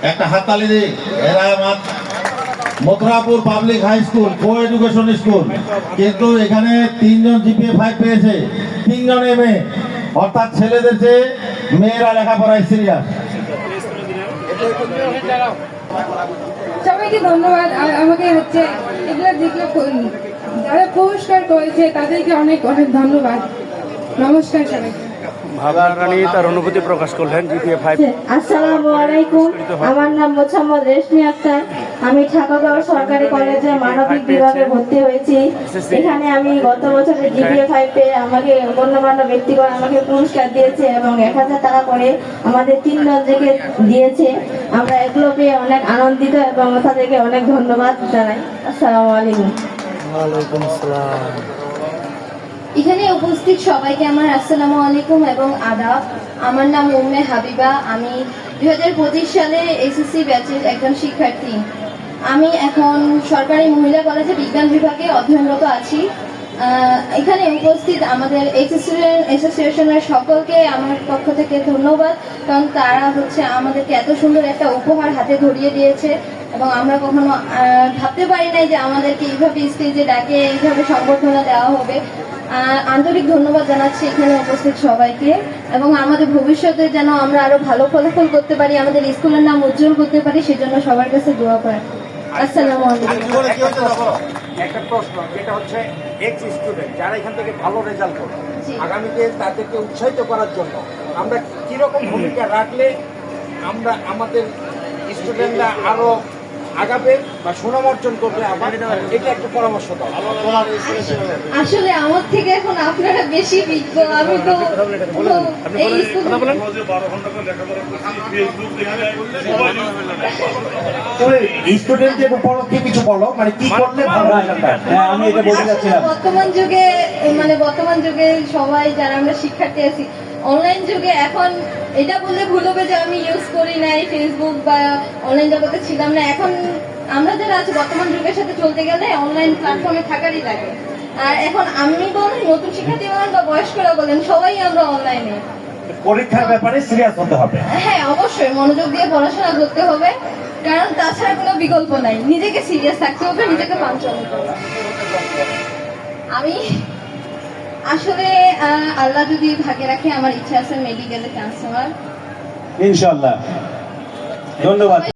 একটা হাততালি দিই। এরা Mathurapur public high school, coeducation school, কিন্তু এখানে 3 জন জিপিএ 5 পেয়েছে, 3 জনে মেয়ে, অর্থাৎ ছেলেদের চেয়ে মেয়েরা লেখাপড়ায় সিরিয়াস। সবাইকে ধন্যবাদ। আর আমাকে হচ্ছে এগুলো যেগুলো যারা পুরস্কার করেছে তাদেরকে অনেক অনেক ধন্যবাদ। নমস্কার সবাইকে। ভাবা রানী তার অনুভূতি প্রকাশ করলেন জিপিএ 5। আসসালামু আলাইকুম, আমার নাম মোহাম্মদ রেশমি আক্তার। আমি ঠাকুরগাঁও সরকারি কলেজে মানবিক বিভাগে ভর্তি হয়েছি। এখানে আমি গত বছরে জিপিএ 5 পেয়ে আমাকে গণ্যমান্য ব্যক্তিগণ আমাকে পুরস্কার দিয়েছে এবং 1000 টাকা করে আমাদের 3 জনকে দিয়েছে। আমরা এগুলো পেয়ে অনেক আনন্দিত এবং তাদেরকে অনেক ধন্যবাদ জানাই। আসসালামু আলাইকুম। ওয়ালাইকুম আসসালাম। এখানে উপস্থিত সবাইকে আমার আসসালামু আলাইকুম এবং আদাব। আমার নাম উম্মে হাবিবা। আমি 2025 সালে এসএসসি ব্যাচের একজন শিক্ষার্থী। আমি এখন সরকারি মহিলা কলেজে বিজ্ঞান বিভাগে অধ্যয়নরত আছি। এখানে উপস্থিত আমাদের অ্যাসোসিয়েশনের সকলকে আমার পক্ষ থেকে ধন্যবাদ, কারণ তারা হচ্ছে আমাদেরকে এত সুন্দর একটা উপহার হাতে ধরিয়ে দিয়েছে এবং আমরা কখনো ভাবতে পারি নাই যে আমাদেরকে এইভাবে স্টেজে ডাকে এইভাবে সংবর্ধনা দেওয়া হবে। আন্তরিক ধন্যবাদ জানাচ্ছি এখানে উপস্থিত সবাইকে এবং আমাদের ভবিষ্যতে যেন আমরা আরো ভালো ফলাফল করতে পারি, আমাদের স্কুলের নাম উজ্জ্বল করতে পারি, সেজন্য সবার কাছে দোয়া করেন। আসসালামু আলাইকুম। একটা প্রশ্ন, যেটা হচ্ছে এক্স স্টুডেন্ট যারা এখান থেকে ভালো রেজাল্ট করবে, আগামীতে তাদেরকে উৎসাহিত করার জন্য আমরা কিরকম ভূমিকা রাখলে আমরা আমাদের স্টুডেন্টরা আরো আগাবে বা সুনাম অর্জন করবে, এটা একটা পরামর্শ দাও। আসলে আমার থেকে এখন আপনারা বেশি বিজ্ঞ। আমি তো এই স্টুডেন্টদের উপলক্ষে কিছু বলো, মানে কি করলে ভালো হয়। আমি এটা বলতে চাচ্ছিলাম, বর্তমান যুগে সবাই যারা আমরা শিক্ষার্থী আছি, অনলাইন যুগে এখন এটা বললে ভুল হবে যে আমি ইউজ করি নাই ফেসবুক বা অনলাইন জগতে ছিলাম না। এখন আমরা যারা আছি বর্তমান যুগের সাথে চলতে গেলে অনলাইন প্ল্যাটফর্মে থাকারই লাগে। আর এখন আমি বলেন, নতুন শিক্ষার্থী বলেন বা বয়স্করা বলেন, সবাই আমরা অনলাইনে। পরীক্ষার ব্যাপারে সিরিয়াস হতে হবে। হ্যাঁ, অবশ্যই মনোযোগ দিয়ে পড়াশোনা করতে হবে, কারণ তাছাড়া কোনো বিকল্প নাই। নিজেকে সিরিয়াস থাকতে হবে, নিজেকে পাঞ্চল করতে হবে। আমি আসলে আল্লাহ যদি ভাগে রাখে, আমার ইচ্ছা আছে মেডিকেলে চান্স নেওয়ার। ইনশাআল্লাহ। ধন্যবাদ।